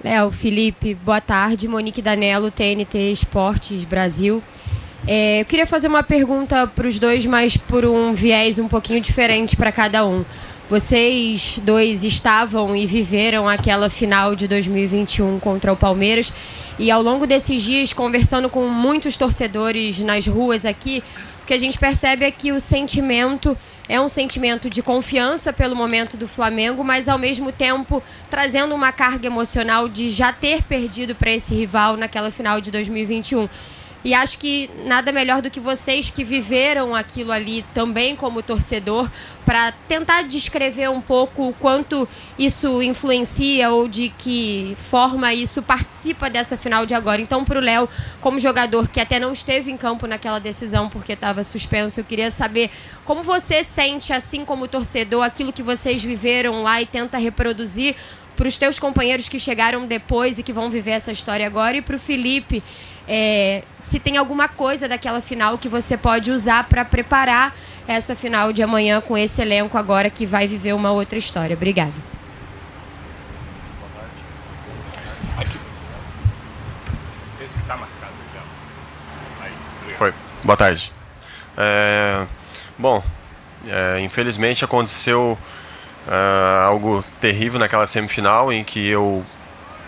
Léo, Felipe, boa tarde. Monique Danello, TNT Esportes Brasil. Eu queria fazer uma pergunta para os dois, mas por um viés um pouquinho diferente para cada um. Vocês dois estavam e viveram aquela final de 2021 contra o Palmeiras, e ao longo desses dias, conversando com muitos torcedores nas ruas aqui, o que a gente percebe é que o sentimento é um sentimento de confiança pelo momento do Flamengo, mas ao mesmo tempo trazendo uma carga emocional de já ter perdido para esse rival naquela final de 2021. E acho que nada melhor do que vocês que viveram aquilo ali também como torcedor, para tentar descrever um pouco o quanto isso influencia ou de que forma isso participa dessa final de agora. Então, para o Léo, como jogador que até não esteve em campo naquela decisão porque estava suspenso, eu queria saber como você sente, assim como torcedor, aquilo que vocês viveram lá e tenta reproduzir para os teus companheiros que chegaram depois e que vão viver essa história agora. E para o Felipe, se tem alguma coisa daquela final que você pode usar para preparar essa final de amanhã com esse elenco agora que vai viver uma outra história. Obrigada. Esse que está marcado já. Aí, foi. Boa tarde. Bom, infelizmente aconteceu algo terrível naquela semifinal em que eu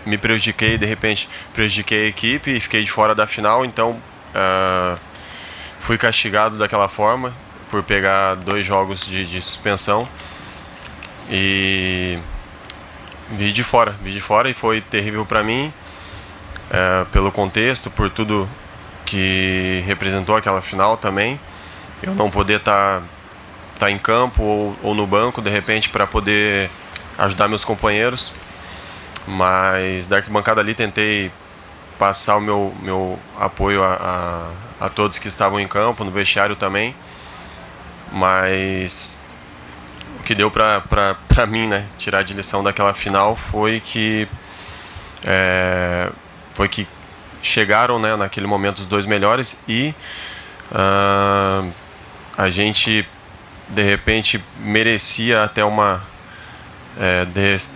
me prejudiquei, de repente prejudiquei a equipe e fiquei de fora da final, então fui castigado daquela forma por pegar 2 jogos de suspensão e vi de fora e foi terrível para mim, pelo contexto, por tudo que representou aquela final também, eu não poder estar em campo ou no banco de repente para poder ajudar meus companheiros. Mas da arquibancada ali tentei passar o meu apoio a todos que estavam em campo, no vestiário também. Mas o que deu para mim, né, tirar de lição daquela final foi que chegaram, né, naquele momento os 2 melhores e a gente de repente merecia até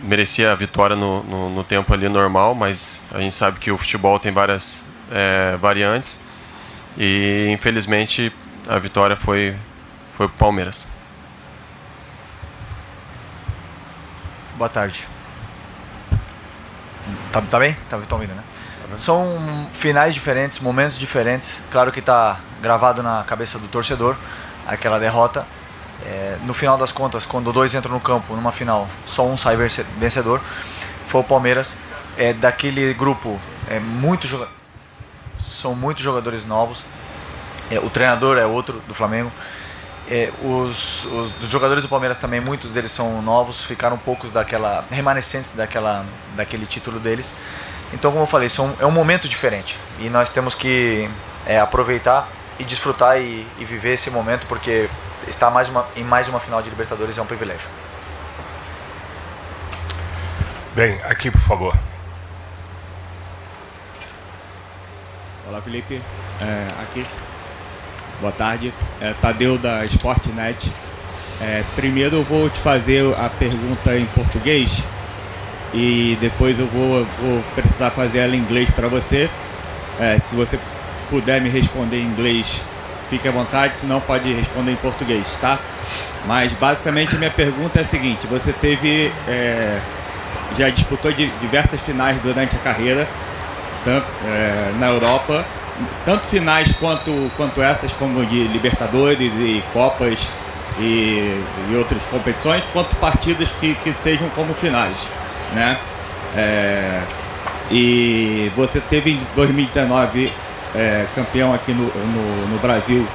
merecia a vitória no tempo ali normal, mas a gente sabe que o futebol tem várias variantes e infelizmente a vitória foi pro Palmeiras. Boa tarde. Tá bem? Tá ouvindo, né? São finais diferentes, momentos diferentes. Claro que está gravado na cabeça do torcedor aquela derrota. No final das contas, quando 2 entram no campo numa final, só um sai vencedor, foi o Palmeiras. Daquele grupo, são muitos jogadores novos, o treinador é outro do Flamengo, os jogadores do Palmeiras também, muitos deles são novos, ficaram poucos remanescentes daquele título deles. Então, como eu falei, é um momento diferente e nós temos que aproveitar e desfrutar e viver esse momento, porque estar em mais uma final de Libertadores é um privilégio. Bem, aqui por favor. Olá, Felipe. Aqui. Boa tarde. Tadeu da Sportnet. Primeiro eu vou te fazer a pergunta em português e depois eu vou precisar fazer ela em inglês para você. Se você puder me responder em inglês, fique à vontade, senão pode responder em português, tá? Mas basicamente minha pergunta é a seguinte: você já disputou diversas finais durante a carreira, tanto na Europa, tanto finais quanto essas, como de Libertadores e Copas e outras competições, quanto partidas que sejam como finais, né? E você teve em 2019 campeão aqui no Brasil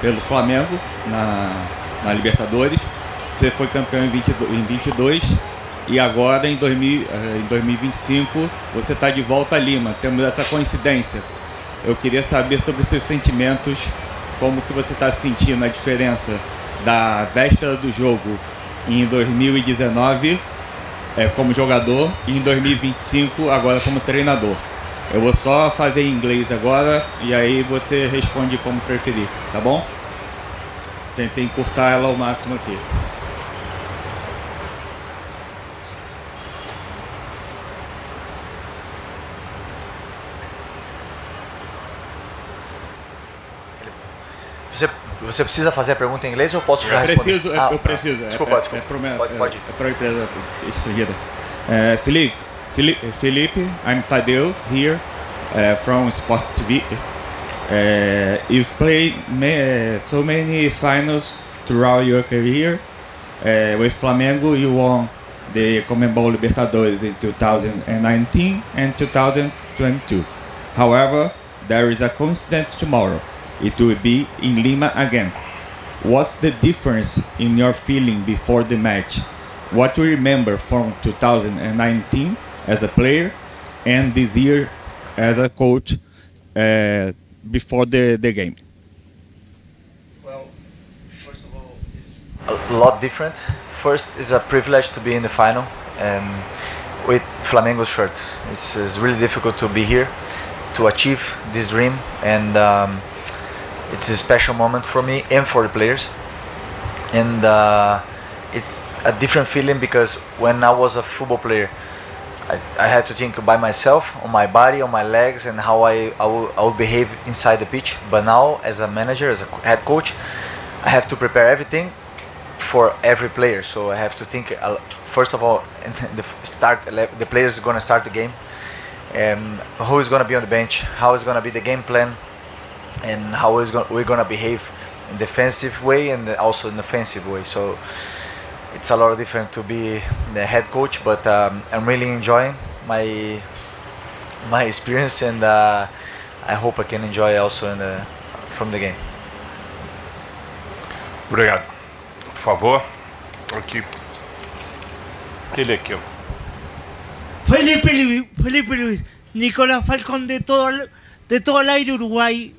pelo Flamengo na Libertadores. Você foi campeão em 22 e agora em 2025 você está de volta a Lima. Temos essa coincidência. Eu queria saber sobre os seus sentimentos, como que você está sentindo a diferença da véspera do jogo em 2019 como jogador e em 2025 agora como treinador. Eu vou só fazer em inglês agora e aí você responde como preferir, tá bom? Tentei encurtar ela ao máximo aqui. Você precisa fazer a pergunta em inglês ou posso já responder? Eu preciso. Desculpa. Pode ir. É para a empresa estrangeira. Felipe, I'm Tadeu here from Sport TV. You've played so many finals throughout your career. With Flamengo, you won the Conmebol Libertadores in 2019 and 2022. However, there is a coincidence tomorrow. It will be in Lima again. What's the difference in your feeling before the match? What you remember from 2019 as a player and this year as a coach before the game? Well, first of all, it's a lot different. First, it's a privilege to be in the final with Flamengo's shirt. It's really difficult to be here, to achieve this dream, and it's a special moment for me and for the players. And it's a different feeling because when I was a football player, I had to think by myself, on my body, on my legs, and how I would behave inside the pitch. But now, as a manager, as a head coach, I have to prepare everything for every player. So I have to think, first of all, the players are going to start the game, and who is going to be on the bench, how is going to be the game plan, and how we're going to behave in defensive way and also in offensive way. So it's a lot different to be the head coach, but I'm really enjoying my experience, and I hope I can enjoy also from the game. Obrigado. Por favor, aqui. Ele aqui, ó. Felipe Luis, Nicolás Falcón de todo el aire Uruguay,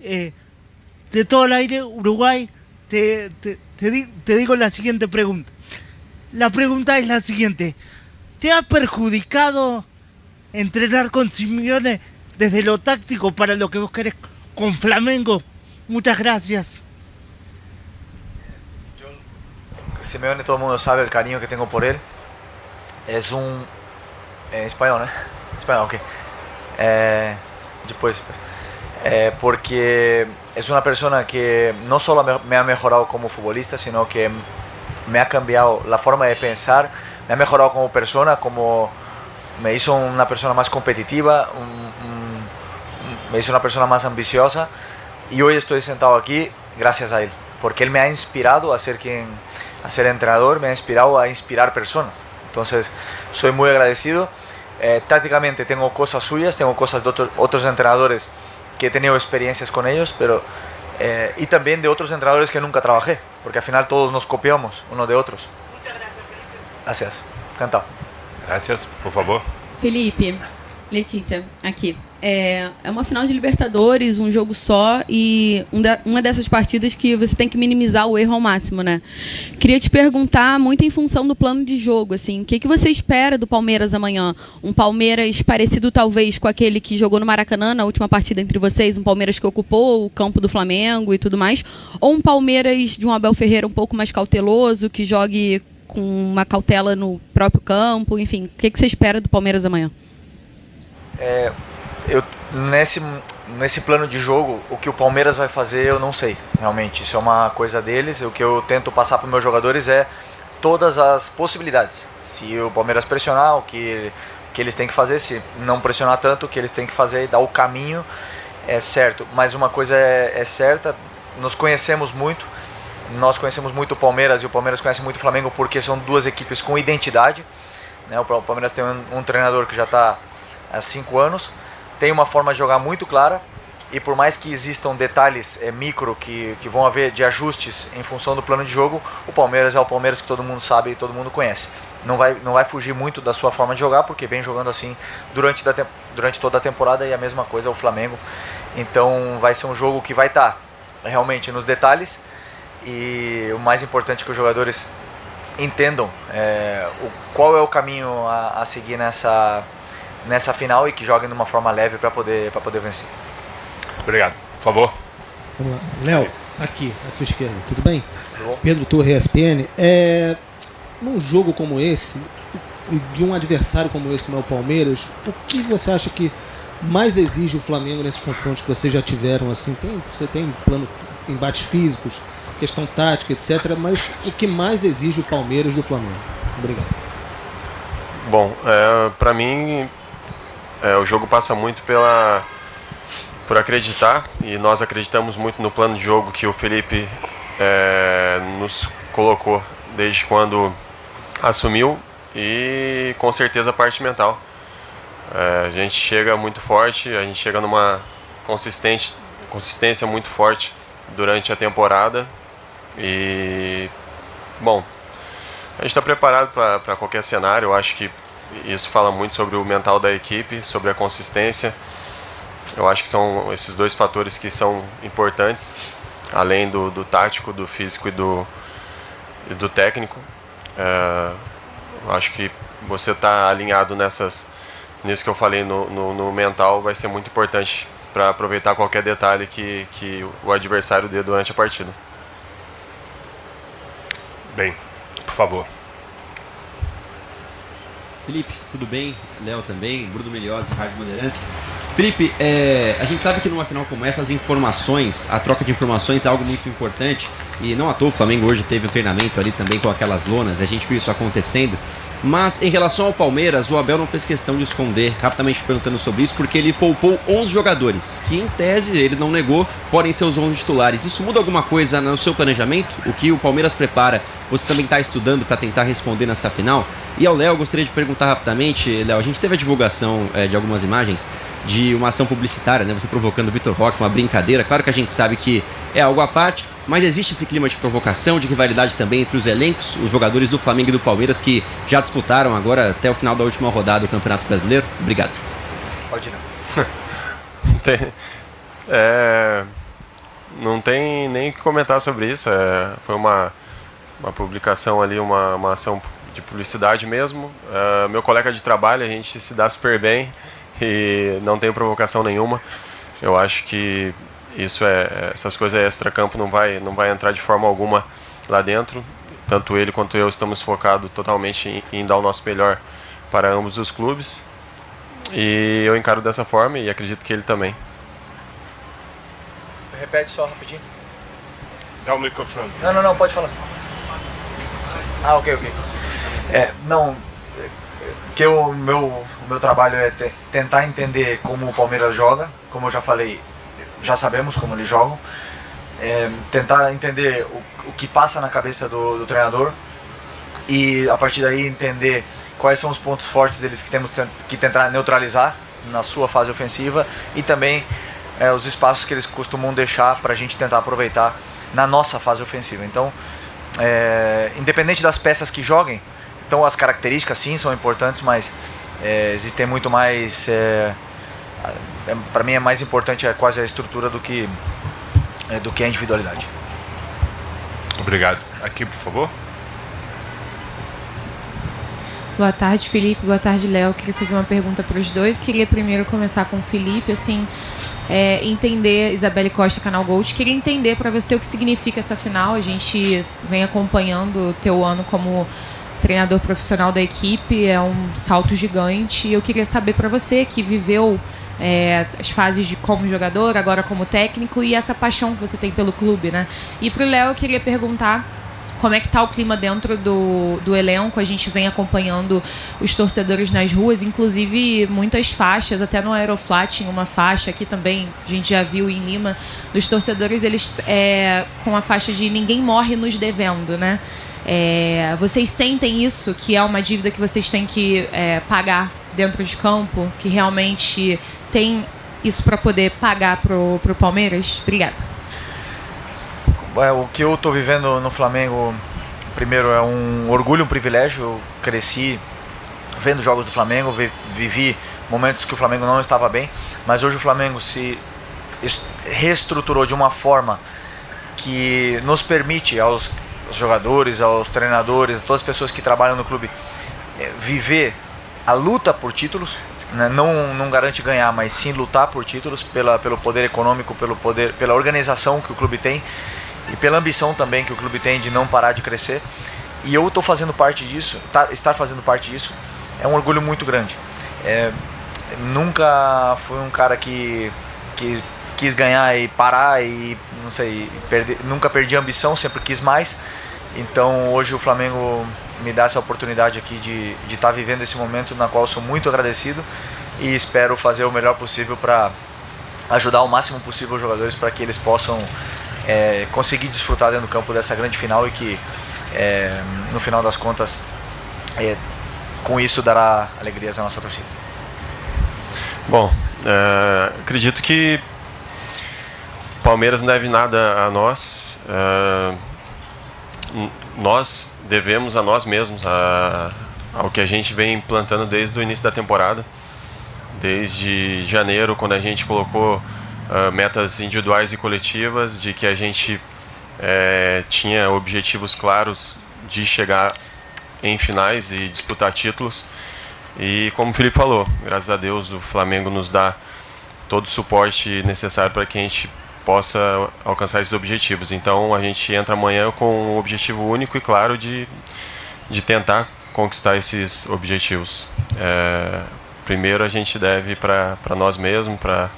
te digo la siguiente pregunta. La pregunta es la siguiente: ¿te ha perjudicado entrenar con Simeone desde lo táctico para lo que vos querés con Flamengo? Muchas gracias. Simeone, todo el mundo sabe el cariño que tengo por él. Es un... En español, ¿no? Español, ok. Después. Porque es una persona que no solo me ha mejorado como futbolista, sino que me ha cambiado la forma de pensar, me ha mejorado como persona, como me hizo una persona más competitiva, me hizo una persona más ambiciosa, y hoy estoy sentado aquí gracias a él, porque él me ha inspirado a ser entrenador, me ha inspirado a inspirar personas. Entonces soy muy agradecido. Tácticamente tengo cosas suyas, tengo cosas de otros entrenadores que he tenido experiencias con ellos, pero y también de otros entrenadores que nunca trabajé, porque al final todos nos copiamos unos de otros. Muchas gracias, Felipe. Gracias. Encantado. Gracias, por favor. Felipe, Letícia, aqui. É uma final de Libertadores, um jogo só, e uma dessas partidas que você tem que minimizar o erro ao máximo, né? Queria te perguntar, muito em função do plano de jogo, assim, o que você espera do Palmeiras amanhã? Um Palmeiras parecido, talvez, com aquele que jogou no Maracanã na última partida entre vocês, um Palmeiras que ocupou o campo do Flamengo e tudo mais, ou um Palmeiras de um Abel Ferreira um pouco mais cauteloso, que jogue com uma cautela no próprio campo, enfim, o que você espera do Palmeiras amanhã? Nesse plano de jogo, o que o Palmeiras vai fazer eu não sei, realmente, isso é uma coisa deles. O que eu tento passar para os meus jogadores é todas as possibilidades. Se o Palmeiras pressionar, o que eles têm que fazer; se não pressionar tanto, o que eles têm que fazer e dar o caminho é certo. Mas uma coisa é certa, nós conhecemos muito o Palmeiras, e o Palmeiras conhece muito o Flamengo, porque são duas equipes com identidade, né? O Palmeiras tem um treinador que já está há 5 anos, tem uma forma de jogar muito clara, e por mais que existam detalhes micro que vão haver de ajustes em função do plano de jogo, o Palmeiras é o Palmeiras que todo mundo sabe e todo mundo conhece. Não vai fugir muito da sua forma de jogar, porque vem jogando assim durante toda a temporada, e a mesma coisa é o Flamengo. Então vai ser um jogo que vai estar realmente nos detalhes, e o mais importante é que os jogadores entendam qual é o caminho a seguir nessa final, e que joguem de uma forma leve para poder vencer. Obrigado. Por favor. Vamos lá. Léo, aqui, à sua esquerda, tudo bem? Tudo bom? Pedro Torre, ESPN. Num jogo como esse, de um adversário como esse, como é o Palmeiras, o que você acha que mais exige o Flamengo nesses confrontos que vocês já tiveram? Assim, você tem plano, embates físicos, questão tática, etc. Mas o que mais exige o Palmeiras do Flamengo? Obrigado. Bom, para mim, o jogo passa muito por acreditar, e nós acreditamos muito no plano de jogo que o Felipe nos colocou desde quando assumiu, e com certeza a parte mental. A gente chega muito forte, a gente chega numa consistência muito forte durante a temporada, e bom, a gente está preparado para qualquer cenário. Eu acho que isso fala muito sobre o mental da equipe, sobre a consistência. Eu acho que são esses dois fatores que são importantes, além do tático, do físico e do técnico. Eu acho que você está alinhado nisso que eu falei no mental vai ser muito importante para aproveitar qualquer detalhe que o adversário dê durante a partida. Bem, por favor. Felipe, tudo bem? Léo também, Bruno Meliosi, Rádio Bandeirantes. Felipe, a gente sabe que numa final como essa, as informações, a troca de informações é algo muito importante, e não à toa o Flamengo hoje teve um treinamento ali também com aquelas lonas, a gente viu isso acontecendo. Mas em relação ao Palmeiras, o Abel não fez questão de esconder, rapidamente perguntando sobre isso, porque ele poupou 11 jogadores, que em tese, ele não negou, podem ser os 11 titulares. Isso muda alguma coisa no seu planejamento? O que o Palmeiras prepara, você também está estudando para tentar responder nessa final? E ao Léo, gostaria de perguntar rapidamente, Léo, a gente teve a divulgação de algumas imagens de uma ação publicitária, né? Você provocando o Vitor Roque, uma brincadeira. Claro que a gente sabe que é algo à parte, mas existe esse clima de provocação, de rivalidade também entre os elencos, os jogadores do Flamengo e do Palmeiras que já disputaram agora até o final da última rodada do Campeonato Brasileiro? Obrigado. Pode ir, Não tem nem o que comentar sobre isso. Foi uma publicação ali, uma ação de publicidade mesmo. Meu colega de trabalho, a gente se dá super bem e não tem provocação nenhuma. Eu acho que essas coisas extra-campo não vai entrar de forma alguma lá dentro. Tanto ele quanto eu estamos focados totalmente em dar o nosso melhor para ambos os clubes. E eu encaro dessa forma e acredito que ele também. Repete só rapidinho. Dá o microfone. Não, pode falar. Ok. Que o meu trabalho é tentar entender como o Palmeiras joga. Como eu já falei, já sabemos como eles jogam. Tentar entender o que passa na cabeça do treinador, e a partir daí entender quais são os pontos fortes deles que temos que tentar neutralizar na sua fase ofensiva, e também os espaços que eles costumam deixar para a gente tentar aproveitar na nossa fase ofensiva. Então, independente das peças que joguem, então as características sim são importantes, mas existem muito mais... para mim é mais importante quase a estrutura do que a individualidade. Obrigado. Aqui, por favor. Boa tarde, Felipe. Boa tarde, Léo. Queria fazer uma pergunta para os dois. Queria primeiro começar com o Felipe, entender, Isabelle Costa, Canal Gold, queria entender para você o que significa essa final. A gente vem acompanhando o teu ano como treinador profissional da equipe, é um salto gigante. Eu queria saber para você, que viveu as fases como jogador, agora como técnico, e essa paixão que você tem pelo clube, né? E para o Léo, eu queria perguntar como é que está o clima dentro do elenco. A gente vem acompanhando os torcedores nas ruas, inclusive muitas faixas, até no Aeroflat tinha uma faixa, aqui também a gente já viu em Lima, dos torcedores, eles com a faixa de ninguém morre nos devendo, né? Vocês sentem isso, que é uma dívida que vocês têm que pagar dentro de campo, que realmente tem isso para poder pagar pro Palmeiras? Obrigada. O que eu estou vivendo no Flamengo, primeiro, é um orgulho, um privilégio. Eu cresci vendo jogos do Flamengo, vivi momentos que o Flamengo não estava bem, mas hoje o Flamengo se reestruturou de uma forma que nos permite aos jogadores, aos treinadores, a todas as pessoas que trabalham no clube, viver a luta por títulos, né? Não garante ganhar, mas sim lutar por títulos, pelo poder econômico, pela organização que o clube tem e pela ambição também que o clube tem de não parar de crescer. E eu estou fazendo parte disso, estar fazendo parte disso é um orgulho muito grande. Nunca fui um cara que quis ganhar e parar e, não sei, nunca perdi a ambição, sempre quis mais. Então hoje o Flamengo me dá essa oportunidade aqui de estar vivendo esse momento na qual eu sou muito agradecido e espero fazer o melhor possível para ajudar o máximo possível os jogadores para que eles possam conseguir desfrutar dentro do campo dessa grande final e que no final das contas com isso dará alegrias à nossa torcida. Bom, acredito que o Palmeiras não deve nada a nós. Nós devemos a nós mesmos, ao que a gente vem implantando desde o início da temporada. Desde janeiro, quando a gente colocou metas individuais e coletivas, de que a gente tinha objetivos claros de chegar em finais e disputar títulos. E como o Felipe falou, graças a Deus o Flamengo nos dá todo o suporte necessário para que a gente possa alcançar esses objetivos. Então a gente entra amanhã com um objetivo único e claro de tentar conquistar esses objetivos. Primeiro a gente deve para nós mesmos, para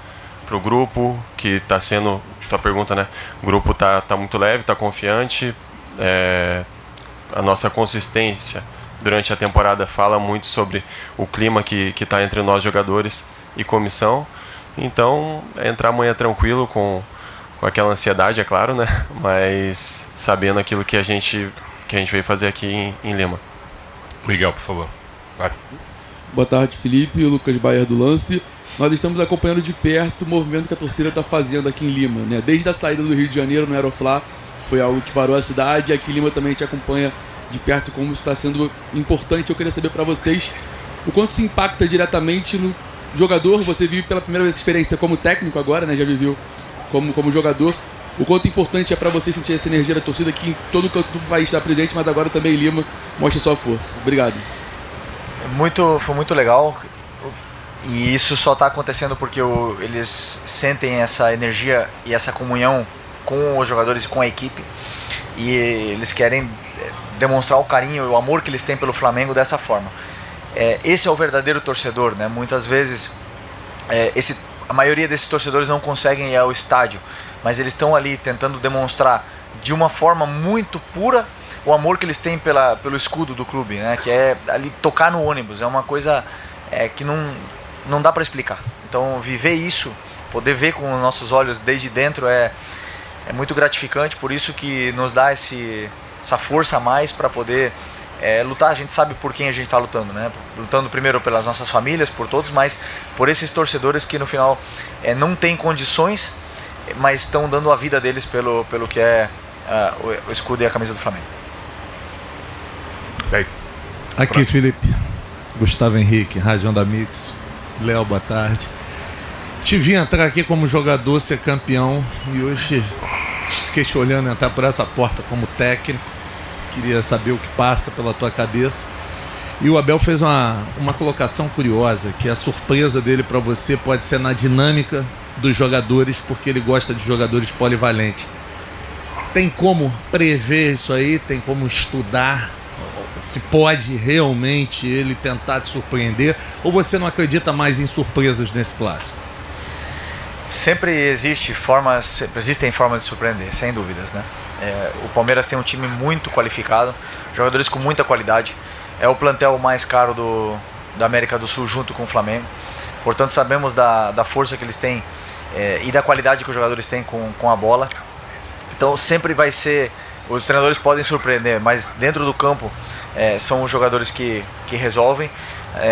o grupo, que está sendo, tua pergunta, né? O grupo tá muito leve, está confiante. A nossa consistência durante a temporada fala muito sobre o clima que está entre nós jogadores e comissão. Então, entrar amanhã tranquilo com aquela ansiedade, é claro, né? Mas sabendo aquilo que a gente veio fazer aqui em Lima. Miguel, por favor. Vai. Boa tarde, Felipe, Lucas Bayer do Lance. Nós estamos acompanhando de perto o movimento que a torcida está fazendo aqui em Lima, né? Desde a saída do Rio de Janeiro no Aeroflá, foi algo que parou a cidade, e aqui em Lima também a gente acompanha de perto como está sendo importante. Eu queria saber para vocês o quanto se impacta diretamente no jogador. Você vive pela primeira vez essa experiência como técnico agora, né? Já viveu como jogador. O quanto importante é para você sentir essa energia da torcida que em todo canto do país está presente, mas agora também em Lima mostra sua força. Obrigado. Foi muito legal. E isso só está acontecendo porque eles sentem essa energia e essa comunhão com os jogadores e com a equipe. E eles querem demonstrar o carinho e o amor que eles têm pelo Flamengo dessa forma. Esse é o verdadeiro torcedor, né? Muitas vezes a maioria desses torcedores não conseguem ir ao estádio, mas eles estão ali tentando demonstrar de uma forma muito pura o amor que eles têm pelo escudo do clube, né? Que é ali tocar no ônibus. É uma coisa que não dá para explicar. Então viver isso, poder ver com os nossos olhos desde dentro é muito gratificante. Por isso que nos dá essa força a mais para poder lutar. A gente sabe por quem a gente está lutando, né? Lutando primeiro pelas nossas famílias, por todos, mas por esses torcedores que no final não têm condições, mas estão dando a vida deles pelo que é o escudo e a camisa do Flamengo. Aqui, Felipe. Gustavo Henrique, Rádio Onda Mix. Léo, boa tarde. Te vi entrar aqui como jogador, ser campeão, e hoje fiquei te olhando entrar por essa porta como técnico. Queria saber o que passa pela tua cabeça. E o Abel fez uma colocação curiosa, que a surpresa dele para você pode ser na dinâmica dos jogadores, porque ele gosta de jogadores polivalentes. Tem como prever isso aí? Tem como estudar? Se pode realmente ele tentar te surpreender? Ou você não acredita mais em surpresas nesse clássico? Sempre existem formas de surpreender, sem dúvidas, né? O Palmeiras tem um time muito qualificado, jogadores com muita qualidade. É o plantel mais caro da América do Sul junto com o Flamengo. Portanto, sabemos da força que eles têm e da qualidade que os jogadores têm com a bola. Então sempre vai ser... Os treinadores podem surpreender, mas dentro do campo são os jogadores que resolvem.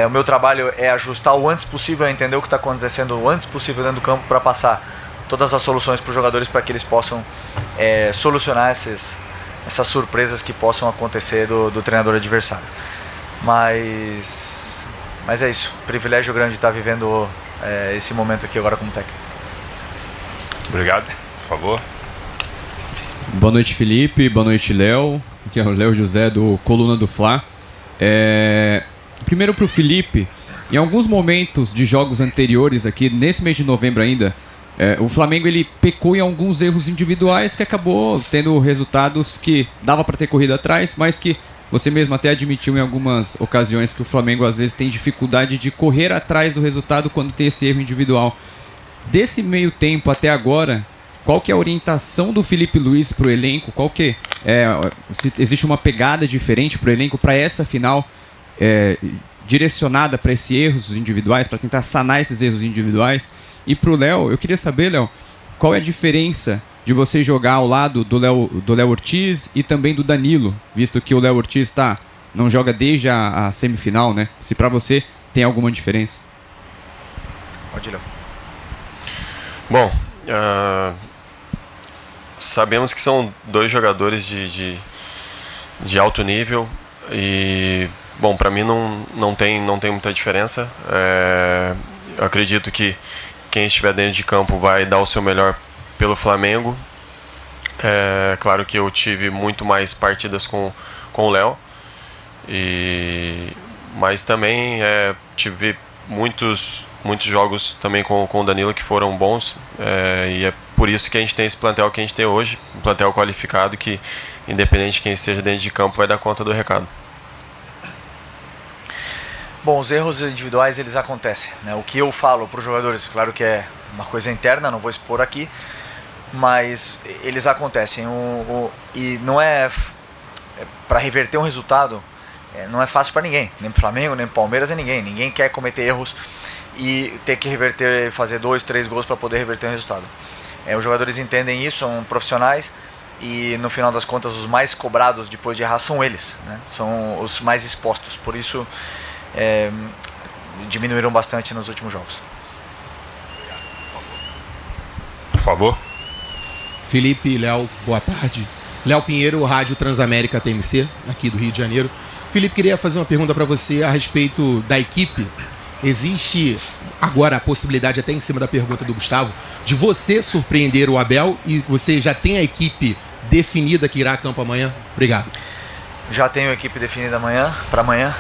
O meu trabalho é ajustar o antes possível, entender o que está acontecendo o antes possível dentro do campo para passar todas as soluções para os jogadores para que eles possam solucionar essas surpresas que possam acontecer do treinador adversário. Mas é isso, privilégio grande estar vivendo esse momento aqui agora como técnico. Obrigado, por favor. Boa noite, Felipe. Boa noite, Léo. Aqui é o Léo José do Coluna do Fla. Primeiro para o Felipe. Em alguns momentos de jogos anteriores aqui, nesse mês de novembro ainda, o Flamengo ele pecou em alguns erros individuais que acabou tendo resultados que dava para ter corrido atrás, mas que você mesmo até admitiu em algumas ocasiões que o Flamengo às vezes tem dificuldade de correr atrás do resultado quando tem esse erro individual. Desse meio tempo até agora, qual que é a orientação do Filipe Luís para o elenco? Qual que se existe uma pegada diferente para o elenco para essa final, direcionada para esses erros individuais, para tentar sanar esses erros individuais? E para o Léo, eu queria saber, Léo, qual é a diferença de você jogar ao lado do Léo Ortiz e também do Danilo, visto que o Léo Ortiz não joga desde a semifinal, né? Se para você tem alguma diferença. Pode ir, Léo. Bom, sabemos que são dois jogadores de alto nível e, bom, para mim não tem muita diferença. Eu acredito que quem estiver dentro de campo vai dar o seu melhor pelo Flamengo. Claro que eu tive muito mais partidas com o Léo, mas também tive muitos jogos também com o Danilo que foram bons, e é por isso que a gente tem esse plantel que a gente tem hoje, um plantel qualificado que, independente de quem esteja dentro de campo, vai dar conta do recado. Bom, os erros individuais eles acontecem, né? O que eu falo para os jogadores, claro que é uma coisa interna, não vou expor aqui, mas eles acontecem. E não é para reverter um resultado, não é fácil para ninguém, nem para o Flamengo, nem para o Palmeiras, nem ninguém. Ninguém quer cometer erros e ter que reverter, fazer 2, 3 gols para poder reverter um resultado. Os jogadores entendem isso, são profissionais e no final das contas os mais cobrados depois de errar são eles, né? São os mais expostos, por isso diminuíram bastante nos últimos jogos. Por favor. Felipe, Léo, boa tarde. Léo Pinheiro, Rádio Transamérica TMC, aqui do Rio de Janeiro. Felipe, queria fazer uma pergunta para você a respeito da equipe. Existe agora a possibilidade, até em cima da pergunta do Gustavo, de você surpreender o Abel e você já tem a equipe definida que irá a campo amanhã? Obrigado. Já tenho a equipe definida para amanhã.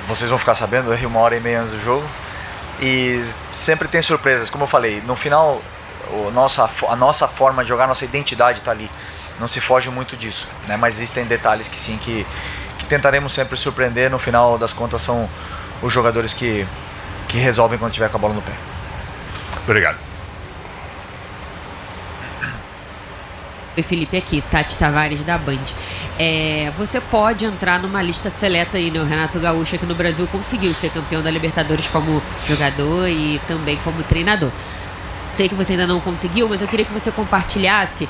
Vocês vão ficar sabendo, 1h30 antes do jogo. E sempre tem surpresas, como eu falei. No final, a nossa forma de jogar, nossa identidade está ali. Não se foge muito disso, né? Mas existem detalhes que sim, que tentaremos sempre surpreender. No final das contas, são os jogadores que resolvem quando tiver com a bola no pé. Obrigado. Oi, Felipe, aqui, Tati Tavares da Band. Você pode entrar numa lista seleta aí, né? O Renato Gaúcho aqui no Brasil conseguiu ser campeão da Libertadores como jogador e também como treinador. Sei que você ainda não conseguiu, mas eu queria que você compartilhasse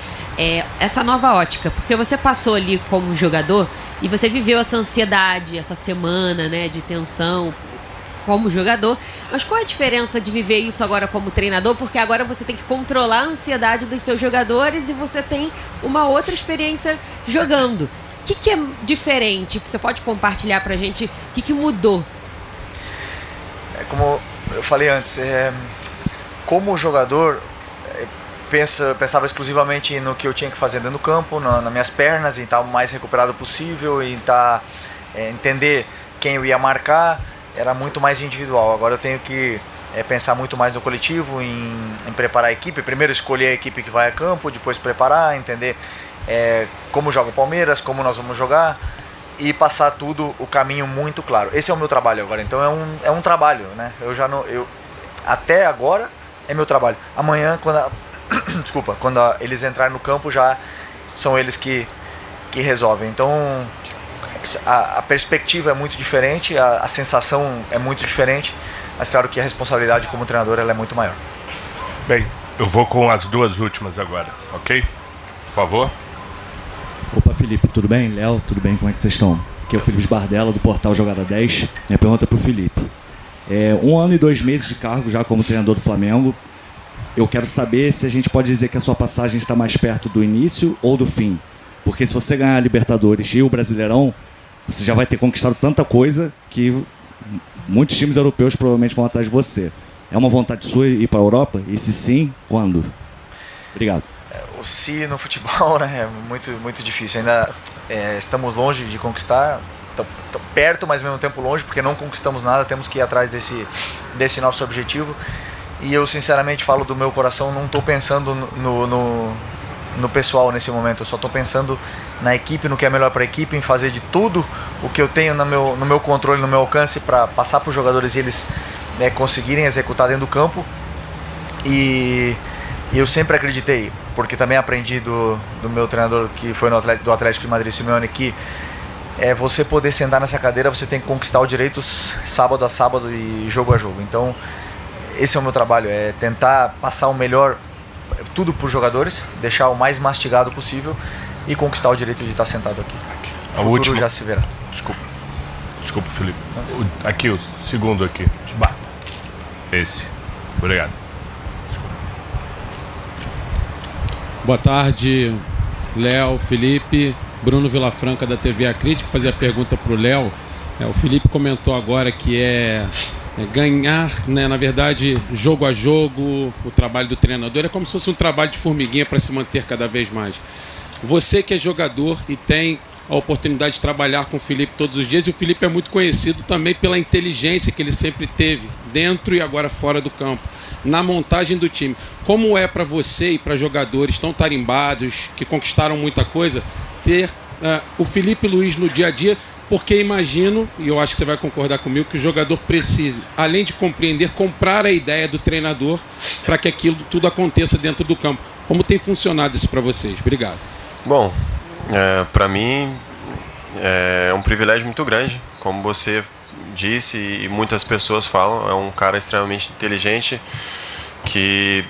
essa nova ótica, porque você passou ali como jogador e você viveu essa ansiedade, essa semana, né, de tensão como jogador, mas qual é a diferença de viver isso agora como treinador? Porque agora você tem que controlar a ansiedade dos seus jogadores e você tem uma outra experiência jogando. O que é diferente? Você pode compartilhar pra gente o que mudou? Como eu falei antes, como jogador, pensava exclusivamente no que eu tinha que fazer dentro do campo, nas minhas pernas, em estar o mais recuperado possível, em entender quem eu ia marcar. Era muito mais individual. Agora eu tenho que pensar muito mais no coletivo, em preparar a equipe. Primeiro escolher a equipe que vai a campo, depois preparar, entender como joga o Palmeiras, como nós vamos jogar e passar tudo o caminho muito claro. Esse é o meu trabalho agora. Então é um trabalho, né? Até agora é meu trabalho. Amanhã, quando eles entrarem no campo, já são eles que resolvem. Então a perspectiva é muito diferente, a sensação é muito diferente, mas claro que a responsabilidade como treinador ela é muito maior. Bem, eu vou com as duas últimas agora, ok? Por favor. Opa, Felipe, tudo bem? Léo, tudo bem? Como é que vocês estão? Aqui é o Felipe Bardella, do portal Jogada 10. Minha pergunta é para o Felipe. 1 ano e 2 meses de cargo já como treinador do Flamengo. Eu quero saber se a gente pode dizer que a sua passagem está mais perto do início ou do fim. Porque se você ganhar a Libertadores e o Brasileirão, você já vai ter conquistado tanta coisa que muitos times europeus provavelmente vão atrás de você. É uma vontade sua ir para a Europa? E se sim, quando? Obrigado. O se no futebol, né, é muito, muito difícil. Ainda estamos longe de conquistar, perto, mas ao mesmo tempo longe, porque não conquistamos nada, temos que ir atrás desse nosso objetivo. E eu sinceramente falo do meu coração, não estou pensando no pessoal nesse momento, eu só estou pensando na equipe, no que é melhor para a equipe, em fazer de tudo o que eu tenho no meu controle, no meu alcance, para passar para os jogadores e eles conseguirem executar dentro do campo. E eu sempre acreditei, porque também aprendi do meu treinador, que foi do Atlético de Madrid, Simeone, que você poder sentar nessa cadeira, você tem que conquistar os direitos sábado a sábado e jogo a jogo. Então esse é o meu trabalho, é tentar passar o melhor, tudo para os jogadores, deixar o mais mastigado possível e conquistar o direito de estar sentado aqui. O futuro já se verá. Desculpa, Felipe. Aqui, o segundo aqui. Esse. Obrigado. Boa tarde, Léo, Felipe. Bruno Vilafranca, da TV A Crítica, fazia a pergunta para o Léo. O Felipe comentou agora que ganhar, né, na verdade, jogo a jogo, o trabalho do treinador é como se fosse um trabalho de formiguinha para se manter cada vez mais. Você que é jogador e tem a oportunidade de trabalhar com o Felipe todos os dias, e o Felipe é muito conhecido também pela inteligência que ele sempre teve dentro e agora fora do campo, na montagem do time. Como é para você e para jogadores tão tarimbados, que conquistaram muita coisa, ter o Felipe Luiz no dia a dia? Porque imagino, e eu acho que você vai concordar comigo, que o jogador precise, além de compreender, comprar a ideia do treinador para que aquilo tudo aconteça dentro do campo. Como tem funcionado isso para vocês? Obrigado. Bom, para mim é um privilégio muito grande, como você disse e muitas pessoas falam. É um cara extremamente inteligente que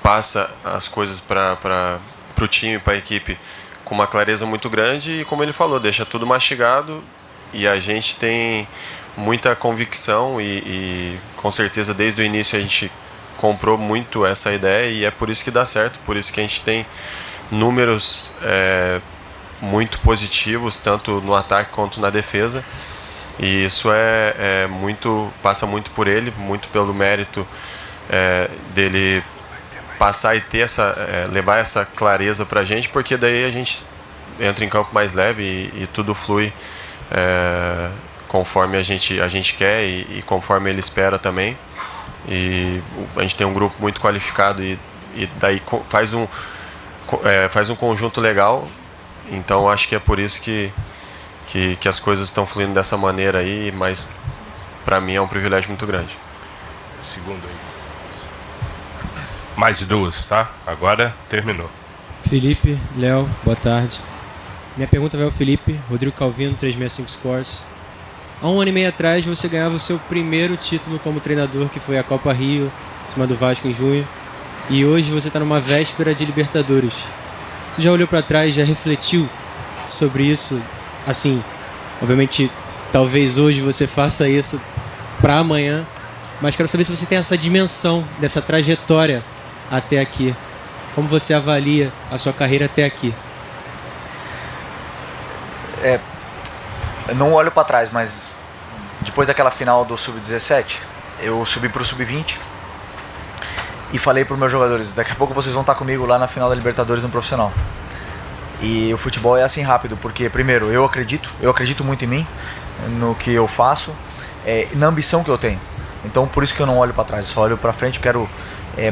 passa as coisas para o time, para a equipe, com uma clareza muito grande e, como ele falou, deixa tudo mastigado, e a gente tem muita convicção e com certeza desde o início a gente comprou muito essa ideia, e é por isso que dá certo, por isso que a gente tem números muito positivos, tanto no ataque quanto na defesa, e isso passa muito por ele, muito pelo mérito dele passar e ter levar essa clareza pra gente, porque daí a gente entra em campo mais leve e tudo flui conforme a gente quer e conforme ele espera também. E a gente tem um grupo muito qualificado e daí faz um conjunto legal. Então acho que é por isso que as coisas estão fluindo dessa maneira aí, mas para mim é um privilégio muito grande. Segundo aí. Mais duas, tá? Agora terminou. Felipe, Léo, boa tarde. Minha pergunta vai ao Felipe, Rodrigo Calvino, 365 Scores. Há 1 ano e meio atrás você ganhava o seu primeiro título como treinador, que foi a Copa Rio, em cima do Vasco em junho. E hoje você está numa véspera de Libertadores. Você já olhou para trás, já refletiu sobre isso? Assim, obviamente, talvez hoje você faça isso para amanhã, mas quero saber se você tem essa dimensão dessa trajetória até aqui. Como você avalia a sua carreira até aqui? Eu não olho para trás, mas depois daquela final do Sub-17, eu subi para o Sub-20 e falei para os meus jogadores: daqui a pouco vocês vão estar comigo lá na final da Libertadores no profissional. E o futebol é assim rápido, porque primeiro eu acredito muito em mim, no que eu faço, na ambição que eu tenho. Então por isso que eu não olho para trás, eu só olho para frente, quero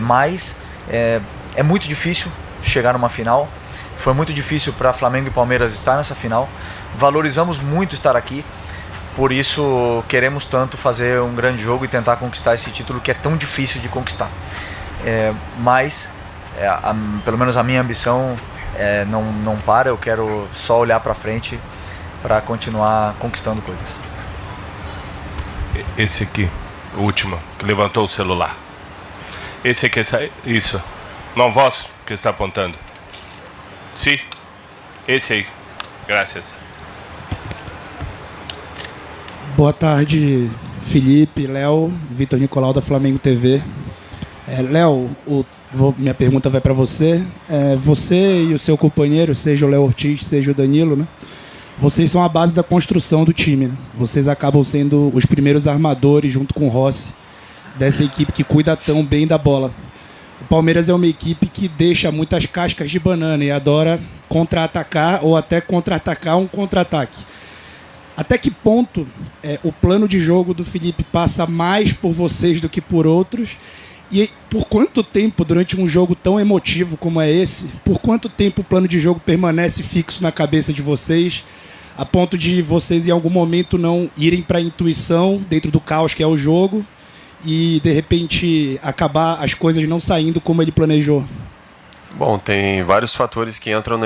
mais. É muito difícil chegar numa final, foi muito difícil para Flamengo e Palmeiras estar nessa final, valorizamos muito estar aqui, por isso queremos tanto fazer um grande jogo e tentar conquistar esse título que é tão difícil de conquistar. Mas, pelo menos a minha ambição não para, eu quero só olhar para frente para continuar conquistando coisas. Esse aqui, o último, que levantou o celular. Esse aqui, isso. Não, vós que está apontando. Sim, esse aí. Graças. Boa tarde, Felipe, Léo, Vitor Nicolau da Flamengo TV. Léo, minha pergunta vai para você. Você e o seu companheiro, seja o Léo Ortiz, seja o Danilo, né? Vocês são a base da construção do time, né? Vocês acabam sendo os primeiros armadores, junto com o Rossi, dessa equipe que cuida tão bem da bola. O Palmeiras é uma equipe que deixa muitas cascas de banana e adora contra-atacar ou até contra-atacar um contra-ataque. Até que ponto o plano de jogo do Felipe passa mais por vocês do que por outros? E por quanto tempo, durante um jogo tão emotivo como é esse, por quanto tempo o plano de jogo permanece fixo na cabeça de vocês, a ponto de vocês em algum momento não irem para a intuição dentro do caos que é o jogo e de repente acabar as coisas não saindo como ele planejou? Bom, tem vários fatores que entram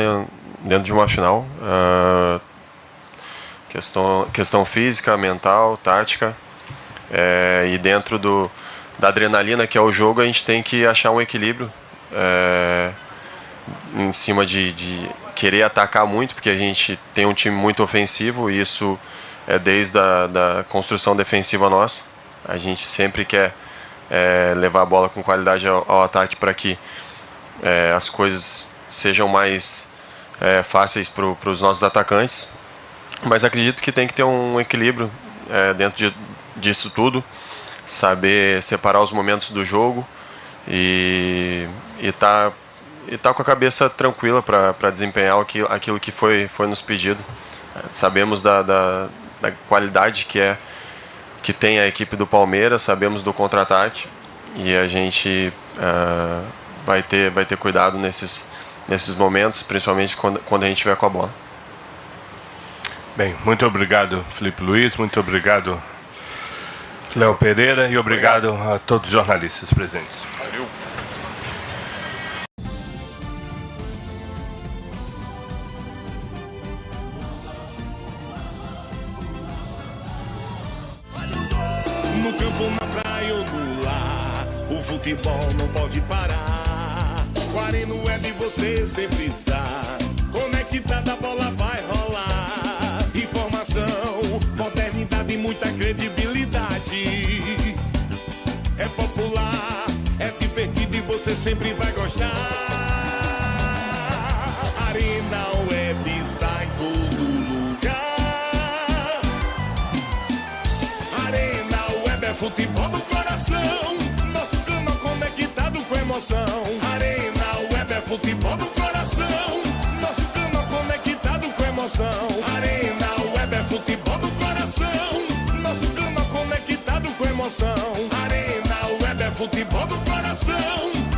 dentro de uma final. Questão física, mental, tática. E dentro da adrenalina que é o jogo, a gente tem que achar um equilíbrio em cima de querer atacar muito, porque a gente tem um time muito ofensivo e isso é desde da construção defensiva nossa. A gente sempre quer levar a bola com qualidade ao ataque para que as coisas sejam mais fáceis para os nossos atacantes. Mas acredito que tem que ter um equilíbrio dentro disso tudo, saber separar os momentos do jogo e tá com a cabeça tranquila para desempenhar aquilo que foi nos pedido. Sabemos da qualidade que tem a equipe do Palmeiras, sabemos do contra-ataque e a gente vai ter cuidado nesses momentos, principalmente quando a gente estiver com a bola. Bem, muito obrigado, Felipe Luiz, muito obrigado, Léo Pereira, e obrigado a todos os jornalistas presentes. Valeu. No campo, na praia ou no lar, o futebol não pode parar. Com a Arena Web você sempre está conectada, a bola vai rolar. Informação, modernidade e muita credibilidade. É popular, é divertido e você sempre vai gostar. Arena Web está em todo lugar. Arena Web é futebol do coração. Nosso canal conectado com emoção. Arena Web é futebol do coração. Nosso canal conectado com emoção. Arena Web é futebol do coração. Nosso canal conectado com emoção. Arena Web é futebol do coração.